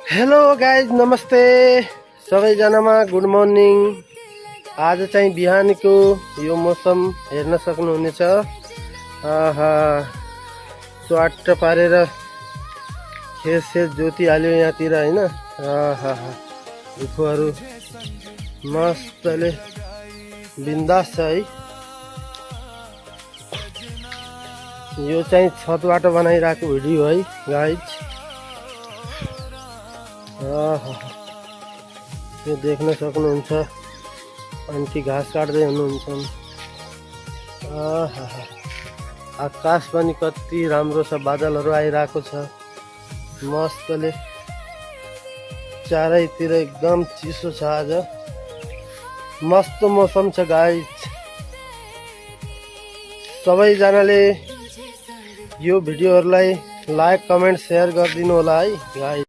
Hello guys, नमस्ते सबैजनामा good morning. आज चाहिँ बिहानको यो मौसम हेर्न सक्नुहुनेछ। आहा, स्वाट पारेर खेत जोति हाल्यो यहाँतिर हैन। आहा, रुखहरू मस्तले बिन्दास छ है। यो चाहिँ छतबाट बनाइरहेको भिडियो है गाइज। यो देख्न सक्नुहुन्छ, आन्टी घाँस काट्दै हुनुहुन्छ। आकाश पनि कति राम्रो छ, बादलहरू आइरहेको छ मस्तले। चारैतिर एकदम चिसो छ आज, मस्त मौसम छ गाइज। सबैजनाले यो भिडियोहरूलाई लाइक कमेन्ट सेयर गरिदिनु होला है गाइज।